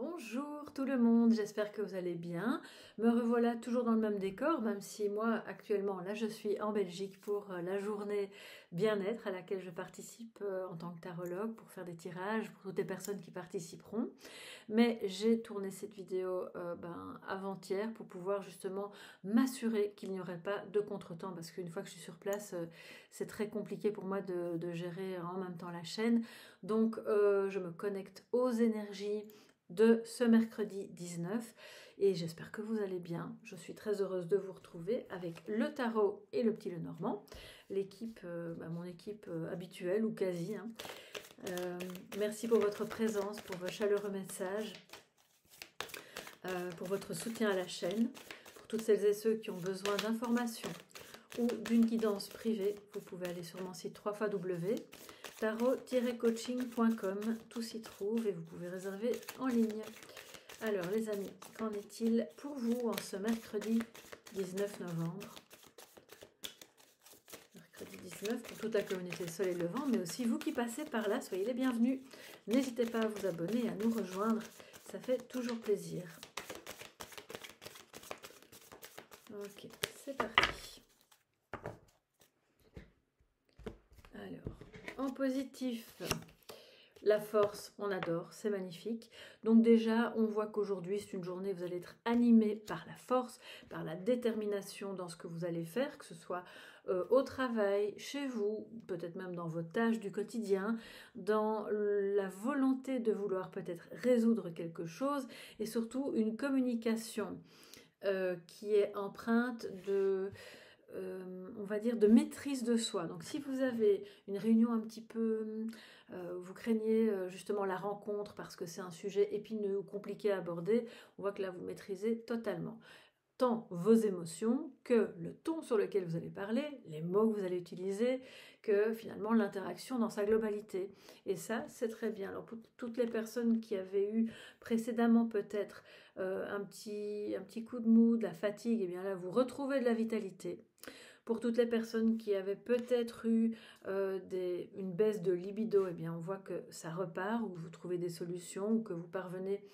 Bonjour tout le monde, j'espère que vous allez bien. Me revoilà toujours dans le même décor, même si moi actuellement là je suis en Belgique pour la journée bien-être à laquelle je participe en tant que tarologue pour faire des tirages pour toutes les personnes qui participeront. Mais j'ai tourné cette vidéo avant-hier pour pouvoir justement m'assurer qu'il n'y aurait pas de contretemps parce qu'une fois que je suis sur place, c'est très compliqué pour moi de gérer en même temps la chaîne. Donc je me connecte aux énergies de ce mercredi 19 et j'espère que vous allez bien. Je suis très heureuse de vous retrouver avec le tarot et le petit Lenormand, l'équipe, mon équipe habituelle ou quasi. Merci pour votre présence, pour vos chaleureux messages, pour votre soutien à la chaîne, pour toutes celles et ceux qui ont besoin d'informations ou d'une guidance privée. Vous pouvez aller sur mon site www.tarot-coaching.com, tout s'y trouve et vous pouvez réserver en ligne. Alors les amis, qu'en est-il pour vous en ce mercredi 19 novembre? Mercredi 19 pour toute la communauté Soleil Levant, mais aussi vous qui passez par là, soyez les bienvenus. N'hésitez pas à vous abonner et à nous rejoindre, ça fait toujours plaisir. Ok, c'est parti. Alors, en positif, la force, on adore, c'est magnifique. Donc déjà, on voit qu'aujourd'hui, c'est une journée, vous allez être animé par la force, par la détermination dans ce que vous allez faire, que ce soit au travail, chez vous, peut-être même dans vos tâches du quotidien, dans la volonté de vouloir peut-être résoudre quelque chose, et surtout une communication qui est empreinte de... on va dire de maîtrise de soi. Donc si vous avez une réunion un petit peu, vous craignez justement la rencontre parce que c'est un sujet épineux ou compliqué à aborder, on voit que là vous maîtrisez totalement. Tant vos émotions que le ton sur lequel vous allez parler, les mots que vous allez utiliser, que finalement l'interaction dans sa globalité. Et ça, c'est très bien. Alors pour toutes les personnes qui avaient eu précédemment peut-être un petit coup de mou, de la fatigue, et bien là vous retrouvez de la vitalité. Pour toutes les personnes qui avaient peut-être eu une baisse de libido, eh bien on voit que ça repart, ou vous trouvez des solutions, ou que vous parvenez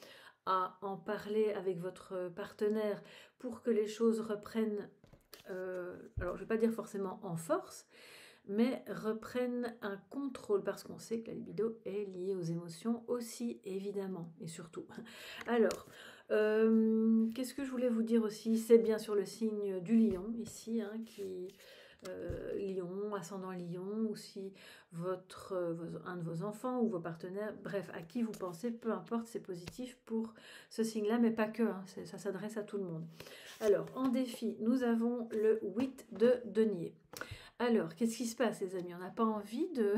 à en parler avec votre partenaire pour que les choses reprennent, alors je ne vais pas dire forcément en force, mais reprennent un contrôle, parce qu'on sait que la libido est liée aux émotions aussi, évidemment, et surtout. Alors, qu'est-ce que je voulais vous dire aussi? C'est bien sûr le signe du lion, ici, qui... Lion, ascendant Lion, ou si un de vos enfants ou vos partenaires, bref, à qui vous pensez, peu importe, c'est positif pour ce signe-là, mais pas que, ça s'adresse à tout le monde. Alors, en défi, nous avons le 8 de denier. Alors, qu'est-ce qui se passe, les amis? On n'a pas envie de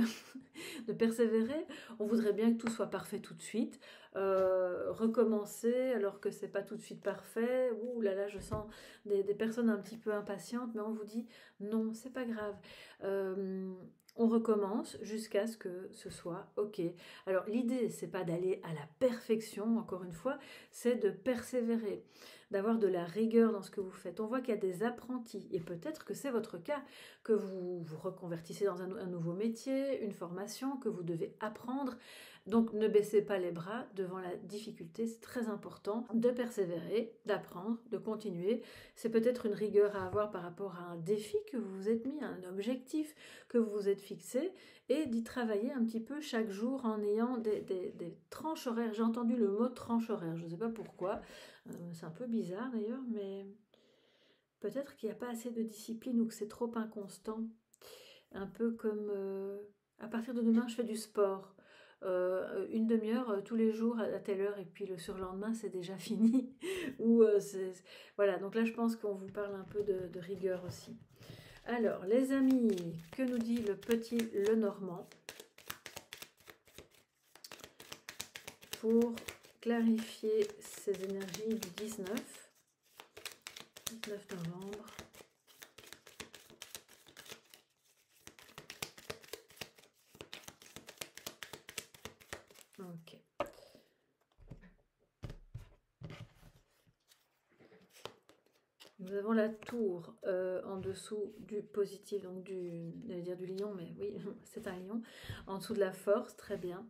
persévérer. On voudrait bien que tout soit parfait tout de suite. Recommencer alors que c'est pas tout de suite parfait. Ouh là là, je sens des personnes un petit peu impatientes, mais on vous dit non, c'est pas grave. On recommence jusqu'à ce que ce soit ok. Alors l'idée, c'est pas d'aller à la perfection, encore une fois, c'est de persévérer, d'avoir de la rigueur dans ce que vous faites. On voit qu'il y a des apprentis, et peut-être que c'est votre cas, que vous vous reconvertissez dans un nouveau métier, une formation que vous devez apprendre. Donc ne baissez pas les bras devant la difficulté, c'est très important de persévérer, d'apprendre, de continuer. C'est peut-être une rigueur à avoir par rapport à un défi que vous vous êtes mis, un objectif que vous vous êtes fixé, et d'y travailler un petit peu chaque jour en ayant des tranches horaires. J'ai entendu le mot tranche horaire, je ne sais pas pourquoi, c'est un peu bizarre d'ailleurs, mais peut-être qu'il n'y a pas assez de discipline ou que c'est trop inconstant. Un peu comme à partir de demain, je fais du sport. Une demi-heure tous les jours à telle heure, et puis le surlendemain, c'est déjà fini. Ou voilà, donc là, je pense qu'on vous parle un peu de rigueur aussi. Alors, les amis, que nous dit le petit Lenormand pour clarifier ces énergies du 19 novembre? Ok. Nous avons la tour en dessous du positif, donc j'allais dire du lion, mais oui, c'est un lion. En dessous de la force, très bien.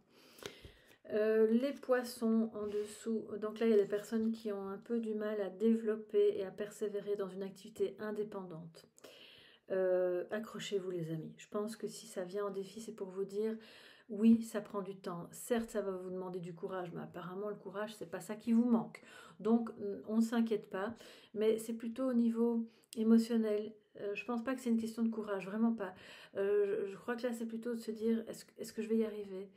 Les poissons en dessous, donc là il y a des personnes qui ont un peu du mal à développer et à persévérer dans une activité indépendante. Accrochez-vous les amis, je pense que si ça vient en défi, c'est pour vous dire oui, ça prend du temps, certes ça va vous demander du courage, mais apparemment le courage c'est pas ça qui vous manque, donc on ne s'inquiète pas, mais c'est plutôt au niveau émotionnel. Je pense pas que c'est une question de courage, vraiment pas. Je crois que là c'est plutôt de se dire est-ce que je vais y arriver?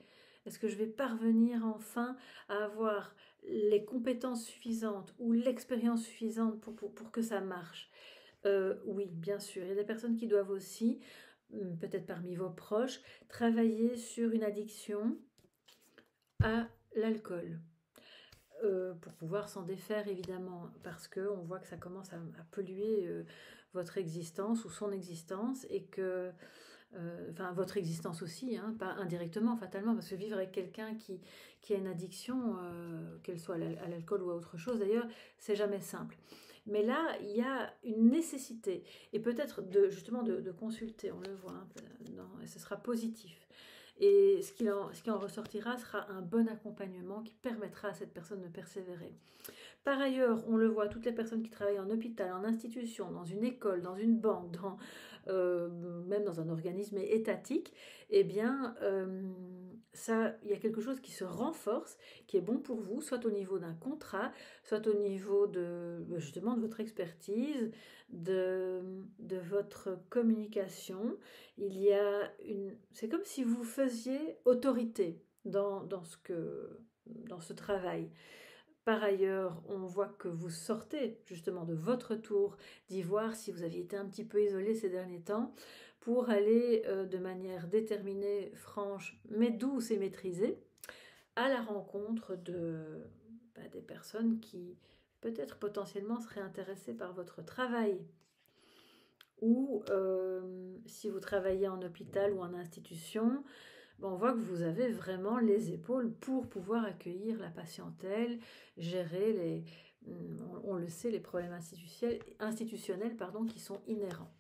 Est-ce que je vais parvenir enfin à avoir les compétences suffisantes ou l'expérience suffisante pour que ça marche? Oui, bien sûr. Il y a des personnes qui doivent aussi, peut-être parmi vos proches, travailler sur une addiction à l'alcool. Pour pouvoir s'en défaire évidemment, parce qu'on voit que ça commence à polluer votre existence ou son existence, et que enfin votre existence aussi, hein, pas indirectement, fatalement, parce que vivre avec quelqu'un qui a une addiction, qu'elle soit à l'alcool ou à autre chose d'ailleurs, c'est jamais simple. Mais là, il y a une nécessité, et peut-être justement de consulter, on le voit, hein, et ce sera positif. Et ce qui en ressortira sera un bon accompagnement qui permettra à cette personne de persévérer. Par ailleurs, on le voit, toutes les personnes qui travaillent en hôpital, en institution, dans une école, dans une banque, même dans un organisme étatique, eh bien, il y a quelque chose qui se renforce, qui est bon pour vous, soit au niveau d'un contrat, soit au niveau justement de votre expertise, de votre communication. C'est comme si vous faisiez autorité dans ce travail. Par ailleurs, on voit que vous sortez justement de votre tour d'ivoire, si vous aviez été un petit peu isolé ces derniers temps, pour aller de manière déterminée, franche, mais douce et maîtrisée, à la rencontre des personnes qui peut-être potentiellement seraient intéressées par votre travail. Ou si vous travaillez en hôpital ou en institution, on voit que vous avez vraiment les épaules pour pouvoir accueillir la patientèle, gérer on le sait, les problèmes institutionnels qui sont inhérents.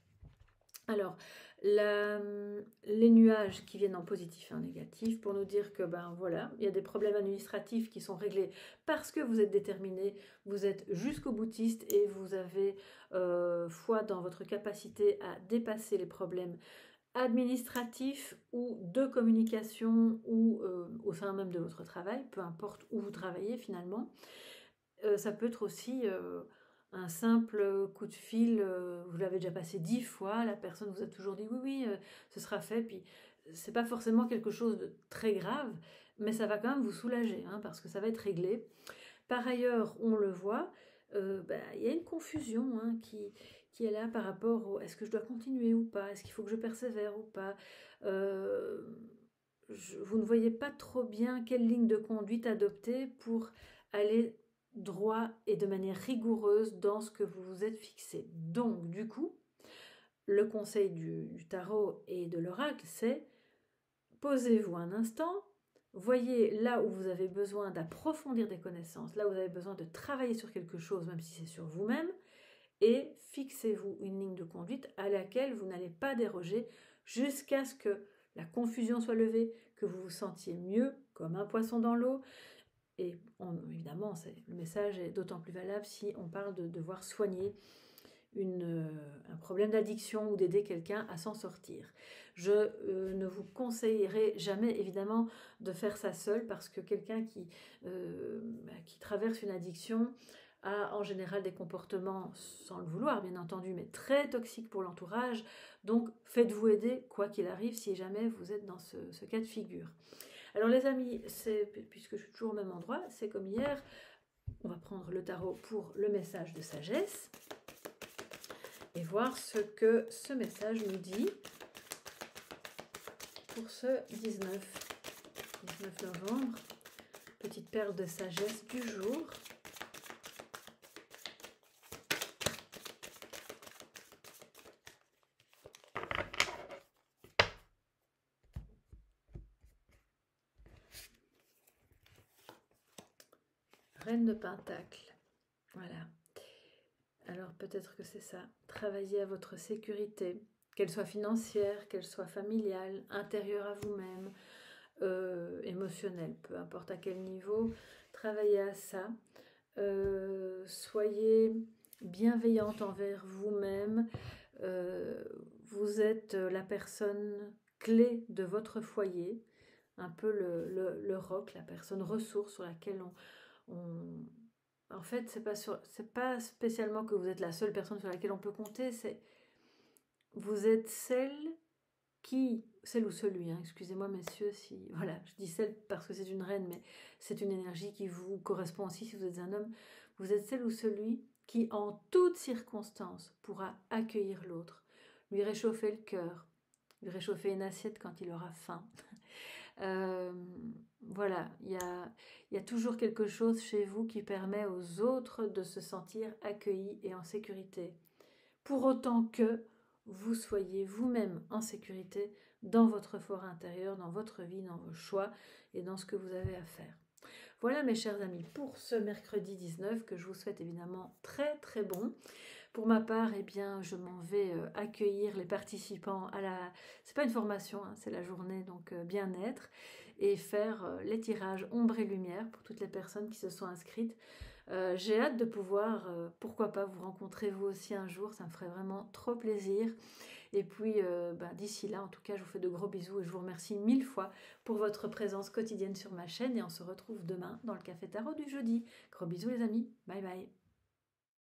Alors, les nuages qui viennent en positif et en négatif pour nous dire que voilà, il y a des problèmes administratifs qui sont réglés parce que vous êtes déterminé, vous êtes jusqu'au boutiste et vous avez foi dans votre capacité à dépasser les problèmes administratif ou de communication ou au sein même de votre travail, peu importe où vous travaillez finalement. Ça peut être aussi un simple coup de fil, vous l'avez déjà passé 10 fois, la personne vous a toujours dit oui, ce sera fait, puis c'est pas forcément quelque chose de très grave, mais ça va quand même vous soulager, hein, parce que ça va être réglé. Par ailleurs, on le voit, il y a une confusion qui est là par rapport au est-ce que je dois continuer ou pas, est-ce qu'il faut que je persévère ou pas. Vous ne voyez pas trop bien quelle ligne de conduite adopter pour aller droit et de manière rigoureuse dans ce que vous vous êtes fixé. Donc, du coup, le conseil du tarot et de l'oracle, c'est posez-vous un instant, voyez là où vous avez besoin d'approfondir des connaissances, là où vous avez besoin de travailler sur quelque chose, même si c'est sur vous-même, et fixez-vous une ligne de conduite à laquelle vous n'allez pas déroger jusqu'à ce que la confusion soit levée, que vous vous sentiez mieux comme un poisson dans l'eau. Et évidemment, le message est d'autant plus valable si on parle de devoir soigner un problème d'addiction ou d'aider quelqu'un à s'en sortir. Je ne vous conseillerais jamais évidemment de faire ça seul, parce que quelqu'un qui traverse une addiction a en général des comportements, sans le vouloir bien entendu, mais très toxiques pour l'entourage. Donc faites-vous aider quoi qu'il arrive si jamais vous êtes dans ce cas de figure. Alors les amis, puisque je suis toujours au même endroit, c'est comme hier, on va prendre le tarot pour le message de sagesse et voir ce que ce message nous dit pour ce 19 novembre. Petite perle de sagesse du jour. Reine de Pentacle. Voilà. Alors peut-être que c'est ça. Travaillez à votre sécurité, qu'elle soit financière, qu'elle soit familiale, intérieure à vous-même. émotionnel, peu importe à quel niveau, travaillez à ça. Soyez bienveillante envers vous-même. Vous êtes la personne clé de votre foyer, un peu le roc, la personne ressource sur laquelle en fait, c'est pas spécialement que vous êtes la seule personne sur laquelle on peut compter, c'est vous êtes celle ou celui, hein, excusez-moi messieurs, si voilà, je dis celle parce que c'est une reine, mais c'est une énergie qui vous correspond aussi si vous êtes un homme. Vous êtes celle ou celui qui, en toutes circonstances, pourra accueillir l'autre, lui réchauffer le cœur, lui réchauffer une assiette quand il aura faim. Voilà, il y a toujours quelque chose chez vous qui permet aux autres de se sentir accueillis et en sécurité. Pour autant que vous soyez vous-même en sécurité dans votre fort intérieur, dans votre vie, dans vos choix et dans ce que vous avez à faire. Voilà mes chers amis pour ce mercredi 19 que je vous souhaite évidemment très très bon. Pour ma part, eh bien, je m'en vais accueillir les participants à la... C'est pas une formation, hein, c'est la journée donc bien-être et faire les tirages ombre et lumière pour toutes les personnes qui se sont inscrites. J'ai hâte de pouvoir, pourquoi pas, vous rencontrer vous aussi un jour, ça me ferait vraiment trop plaisir. Et puis, d'ici là, en tout cas, je vous fais de gros bisous et je vous remercie 1000 fois pour votre présence quotidienne sur ma chaîne et on se retrouve demain dans le Café Tarot du jeudi. Gros bisous les amis, bye bye.